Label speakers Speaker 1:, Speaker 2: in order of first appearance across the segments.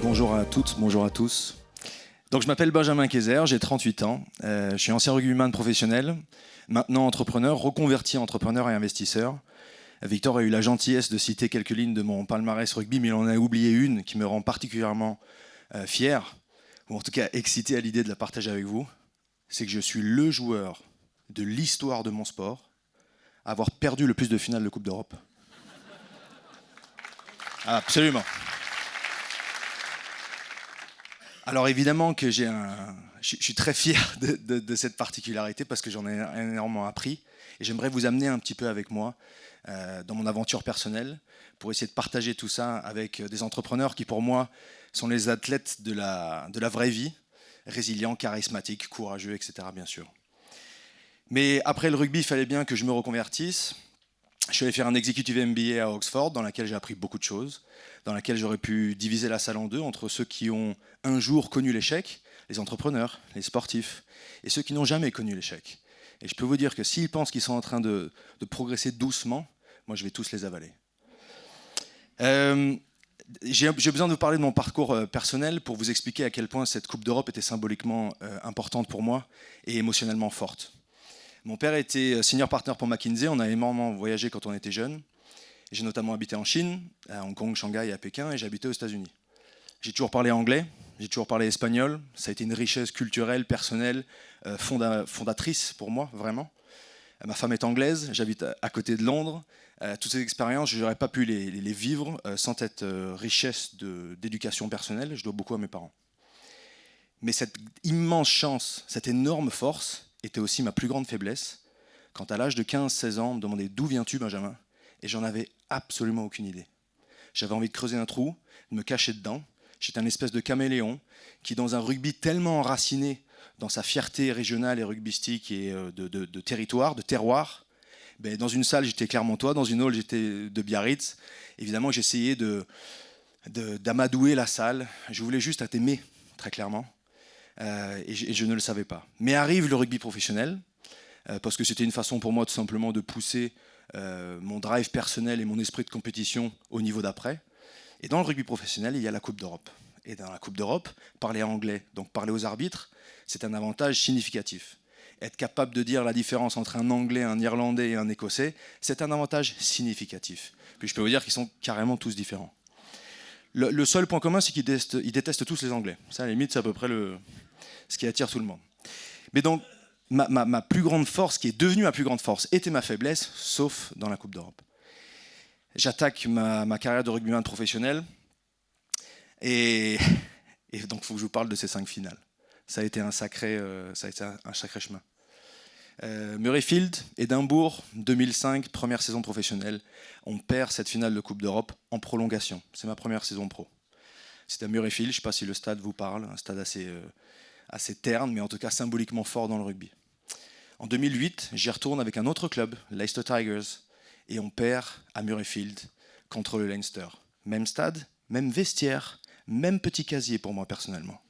Speaker 1: Bonjour à toutes, bonjour à tous. Donc je m'appelle Benjamin Kayser, j'ai 38 ans, je suis ancien rugbyman professionnel, maintenant entrepreneur, reconverti entrepreneur et investisseur. Victor a eu la gentillesse de citer quelques lignes de mon palmarès rugby, mais il en a oublié une qui me rend particulièrement fier, ou en tout cas excité à l'idée de la partager avec vous. C'est que je suis le joueur de l'histoire de mon sport à avoir perdu le plus de finales de Coupe d'Europe. Absolument. Alors évidemment que je suis très fier de cette particularité parce que j'en ai énormément appris et j'aimerais vous amener un petit peu avec moi dans mon aventure personnelle pour essayer de partager tout ça avec des entrepreneurs qui pour moi sont les athlètes de la vraie vie, résilients, charismatiques, courageux, etc. bien sûr. Mais après le rugby, il fallait bien que je me reconvertisse. Je suis allé faire un executive MBA à Oxford dans laquelle j'ai appris beaucoup de choses, dans laquelle j'aurais pu diviser la salle en deux entre ceux qui ont un jour connu l'échec, les entrepreneurs, les sportifs, et ceux qui n'ont jamais connu l'échec. Et je peux vous dire que s'ils pensent qu'ils sont en train de progresser doucement, moi je vais tous les avaler. J'ai besoin de vous parler de mon parcours personnel pour vous expliquer à quel point cette Coupe d'Europe était symboliquement importante pour moi et émotionnellement forte. Mon père était senior partner pour McKinsey, on a énormément voyagé quand on était jeune. J'ai notamment habité en Chine, à Hong Kong, Shanghai et à Pékin, et j'ai habité aux États-Unis. J'ai toujours parlé anglais, j'ai toujours parlé espagnol, ça a été une richesse culturelle, personnelle, fondatrice pour moi, vraiment. Ma femme est anglaise, j'habite à côté de Londres. Toutes ces expériences, je n'aurais pas pu les vivre sans cette richesse d'éducation personnelle, je dois beaucoup à mes parents. Mais cette immense chance, cette énorme force, était aussi ma plus grande faiblesse, quand à l'âge de 15-16 ans, on me demandait d'où viens-tu Benjamin, et j'en avais absolument aucune idée. J'avais envie de creuser un trou, de me cacher dedans. J'étais un espèce de caméléon qui, dans un rugby tellement enraciné dans sa fierté régionale et rugbystique et de territoire, de terroir, ben, dans une salle j'étais Clermontois, dans une autre j'étais de Biarritz. Évidemment j'essayais d'amadouer la salle, je voulais juste être aimé, très clairement. Et je ne le savais pas. Mais arrive le rugby professionnel, parce que c'était une façon pour moi tout simplement de pousser mon drive personnel et mon esprit de compétition au niveau d'après. Et dans le rugby professionnel, il y a la Coupe d'Europe. Et dans la Coupe d'Europe, parler anglais, donc parler aux arbitres, c'est un avantage significatif. Être capable de dire la différence entre un Anglais, un Irlandais et un Écossais, c'est un avantage significatif. Puis je peux vous dire qu'ils sont carrément tous différents. Le seul point commun, c'est qu'ils détestent tous les Anglais. Ça, à la limite, c'est à peu près ce qui attire tout le monde. Mais donc, ma plus grande force, qui est devenue ma plus grande force, était ma faiblesse, sauf dans la Coupe d'Europe. J'attaque ma carrière de rugbyman professionnel, et donc il faut que je vous parle de ces 5 finales. Ça a été un sacré chemin. Murrayfield, Édimbourg, 2005, première saison professionnelle. On perd cette finale de Coupe d'Europe en prolongation. C'est ma première saison pro. C'est à Murrayfield, je ne sais pas si le stade vous parle, un stade assez terne, mais en tout cas symboliquement fort dans le rugby. En 2008, j'y retourne avec un autre club, Leicester Tigers, et on perd à Murrayfield contre le Leinster. Même stade, même vestiaire, même petit casier pour moi personnellement.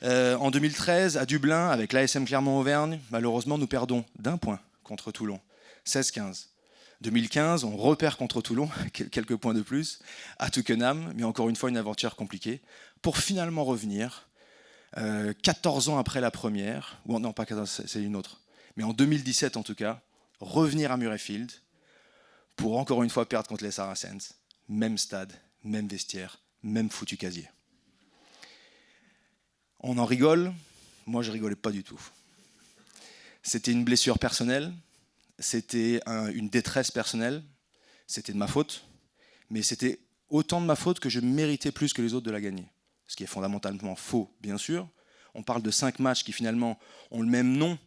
Speaker 1: En 2013, à Dublin, avec l'ASM Clermont-Auvergne, malheureusement, nous perdons d'1 point contre Toulon, 16-15. 2015, on repère contre Toulon, quelques points de plus, à Twickenham, mais encore une fois, une aventure compliquée, pour finalement revenir, 14 ans après la première, ou non, pas 14, c'est une autre, mais en 2017 en tout cas, revenir à Murrayfield, pour encore une fois perdre contre les Saracens, même stade, même vestiaire, même foutu casier. On en rigole, moi je rigolais pas du tout. C'était une blessure personnelle, c'était une détresse personnelle, c'était de ma faute, mais c'était autant de ma faute que je méritais plus que les autres de la gagner. Ce qui est fondamentalement faux, bien sûr. On parle de 5 matchs qui finalement ont le même nom,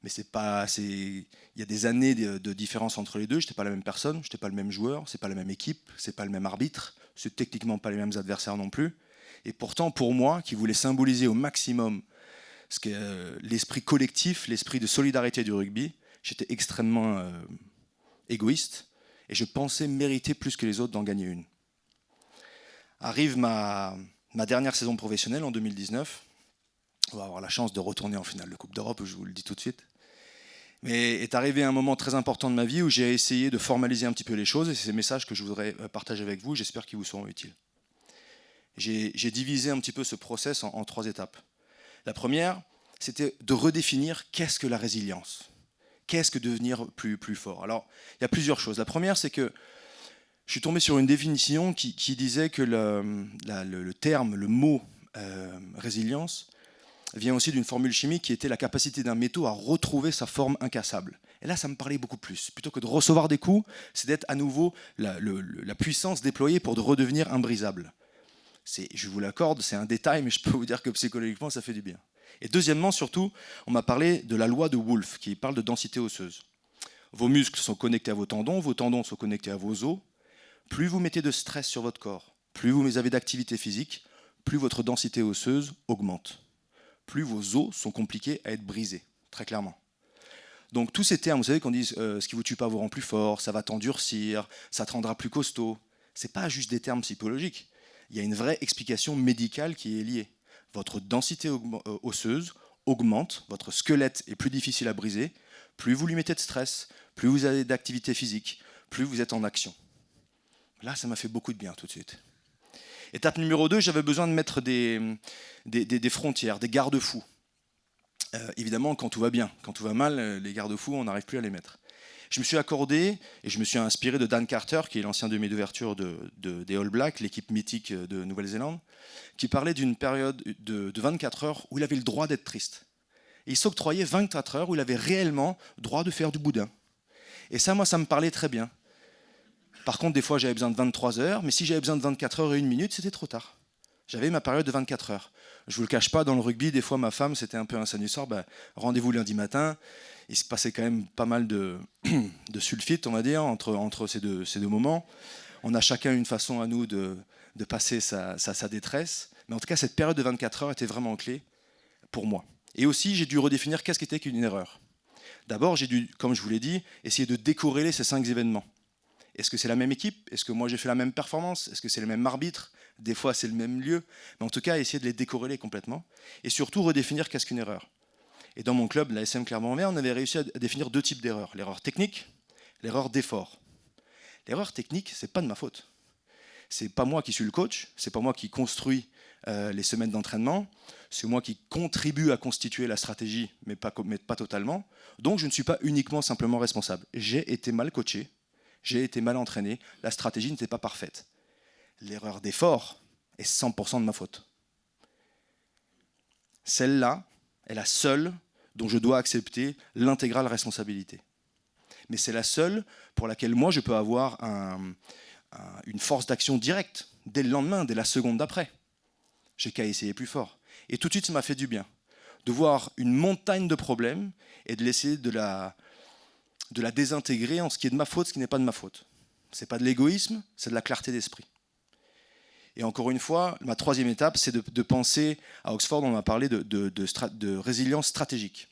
Speaker 1: mais il y a des années de différence entre les deux. Je n'étais pas la même personne, je n'étais pas le même joueur, c'est pas la même équipe, c'est pas le même arbitre, c'est techniquement pas les mêmes adversaires non plus. Et pourtant, pour moi, qui voulais symboliser au maximum l'esprit collectif, l'esprit de solidarité du rugby, j'étais extrêmement égoïste et je pensais mériter plus que les autres d'en gagner une. Arrive ma dernière saison professionnelle en 2019. On va avoir la chance de retourner en finale de Coupe d'Europe, je vous le dis tout de suite. Mais est arrivé un moment très important de ma vie où j'ai essayé de formaliser un petit peu les choses et c'est ces messages que je voudrais partager avec vous, j'espère qu'ils vous seront utiles. J'ai divisé un petit peu ce process en 3 étapes. La première, c'était de redéfinir qu'est-ce que la résilience. Qu'est-ce que devenir plus fort? Alors, il y a plusieurs choses. La première, c'est que je suis tombé sur une définition qui disait que le terme, le mot résilience vient aussi d'une formule chimique qui était la capacité d'un métaux à retrouver sa forme incassable. Et là, ça me parlait beaucoup plus. Plutôt que de recevoir des coups, c'est d'être à nouveau la puissance déployée pour de redevenir imbrisable. Je vous l'accorde, c'est un détail, mais je peux vous dire que psychologiquement, ça fait du bien. Et deuxièmement, surtout, on m'a parlé de la loi de Wolff, qui parle de densité osseuse. Vos muscles sont connectés à vos tendons sont connectés à vos os. Plus vous mettez de stress sur votre corps, plus vous avez d'activité physique, plus votre densité osseuse augmente. Plus vos os sont compliqués à être brisés, très clairement. Donc tous ces termes, vous savez qu'on dit ce qui vous tue pas vous rend plus fort, ça va t'endurcir, ça te rendra plus costaud. Ce n'est pas juste des termes psychologiques. Il y a une vraie explication médicale qui est liée. Votre densité osseuse augmente, votre squelette est plus difficile à briser, plus vous lui mettez de stress, plus vous avez d'activité physique, plus vous êtes en action. Là, ça m'a fait beaucoup de bien tout de suite. Étape numéro 2, j'avais besoin de mettre des frontières, des garde-fous. Évidemment, quand tout va bien. Quand tout va mal, les garde-fous, on n'arrive plus à les mettre. Je me suis accordé et je me suis inspiré de Dan Carter, qui est l'ancien demi d'ouverture des All Blacks, l'équipe mythique de Nouvelle-Zélande, qui parlait d'une période de 24 heures où il avait le droit d'être triste. Et il s'octroyait 24 heures où il avait réellement le droit de faire du boudin. Et ça, moi, ça me parlait très bien. Par contre, des fois, j'avais besoin de 23 heures, mais si j'avais besoin de 24 heures et 1 minute, c'était trop tard. J'avais ma période de 24 heures. Je ne vous le cache pas, dans le rugby, des fois, ma femme, c'était un peu un sanusor. Rendez-vous lundi matin. Il se passait quand même pas mal de sulfite, on va dire, entre ces deux moments. On a chacun une façon à nous de passer sa détresse. Mais en tout cas, cette période de 24 heures était vraiment clé pour moi. Et aussi, j'ai dû redéfinir qu'est-ce qu'était qu'une erreur. D'abord, j'ai dû, comme je vous l'ai dit, essayer de décorréler ces 5 événements. Est-ce que c'est la même équipe? Est-ce que moi j'ai fait la même performance? Est-ce que c'est le même arbitre? Des fois c'est le même lieu. Mais en tout cas, essayer de les décorréler complètement. Et surtout redéfinir qu'est-ce qu'une erreur. Et dans mon club, la SM Clermont-Auvergne, on avait réussi à définir 2 types d'erreurs. L'erreur technique, l'erreur d'effort. L'erreur technique, c'est pas de ma faute. C'est pas moi qui suis le coach, c'est pas moi qui construis les semaines d'entraînement, c'est moi qui contribue à constituer la stratégie, mais pas totalement. Donc je ne suis pas uniquement simplement responsable. J'ai été mal coaché, j'ai été mal entraîné, la stratégie n'était pas parfaite. L'erreur d'effort est 100% de ma faute. Celle-là est la seule dont je dois accepter l'intégrale responsabilité. Mais c'est la seule pour laquelle moi je peux avoir une force d'action directe, dès le lendemain, dès la seconde d'après. J'ai qu'à essayer plus fort. Et tout de suite, ça m'a fait du bien. De voir une montagne de problèmes et de l'essayer de la désintégrer en ce qui est de ma faute, ce qui n'est pas de ma faute. Ce n'est pas de l'égoïsme, c'est de la clarté d'esprit. Et encore une fois, ma 3e étape, c'est de penser, à Oxford, on m'a parlé de résilience stratégique.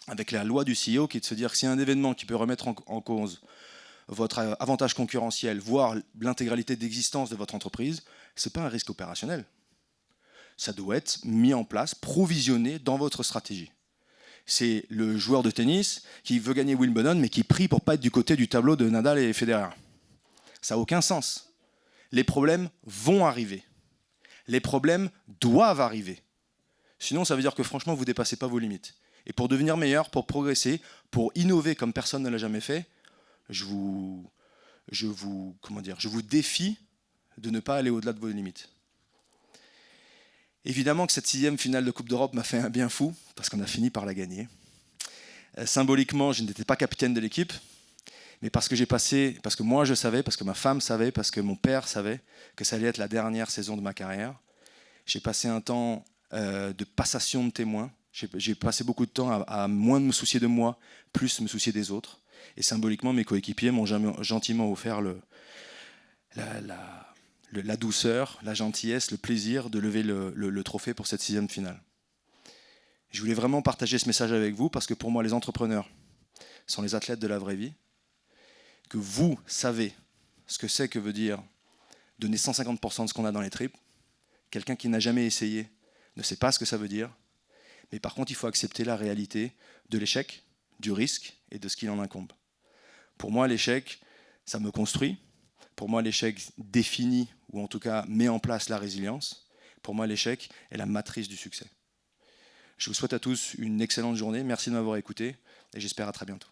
Speaker 1: Avec la loi du CEO, qui est de se dire que s'il y a un événement qui peut remettre en cause votre avantage concurrentiel, voire l'intégralité d'existence de votre entreprise, ce n'est pas un risque opérationnel. Ça doit être mis en place, provisionné dans votre stratégie. C'est le joueur de tennis qui veut gagner Wimbledon, mais qui prie pour ne pas être du côté du tableau de Nadal et Federer. Ça n'a aucun sens. Les problèmes vont arriver. Les problèmes doivent arriver. Sinon, ça veut dire que franchement, vous ne dépassez pas vos limites. Et pour devenir meilleur, pour progresser, pour innover comme personne ne l'a jamais fait, je vous défie de ne pas aller au-delà de vos limites. Évidemment que cette 6e finale de Coupe d'Europe m'a fait un bien fou, parce qu'on a fini par la gagner. Symboliquement, je n'étais pas capitaine de l'équipe, mais parce que moi je savais, parce que ma femme savait, parce que mon père savait que ça allait être la dernière saison de ma carrière. J'ai passé un temps de passation de témoins. J'ai passé beaucoup de temps à moins me soucier de moi, plus me soucier des autres. Et symboliquement, mes coéquipiers m'ont gentiment offert la douceur, la gentillesse, le plaisir de lever le trophée pour cette 6e finale. Je voulais vraiment partager ce message avec vous parce que pour moi, les entrepreneurs sont les athlètes de la vraie vie. Que vous savez ce que c'est que veut dire donner 150% de ce qu'on a dans les tripes. Quelqu'un qui n'a jamais essayé ne sait pas ce que ça veut dire. Mais par contre, il faut accepter la réalité de l'échec, du risque et de ce qu'il en incombe. Pour moi, l'échec, ça me construit. Pour moi, l'échec définit ou en tout cas met en place la résilience, pour moi l'échec est la matrice du succès. Je vous souhaite à tous une excellente journée, merci de m'avoir écouté et j'espère à très bientôt.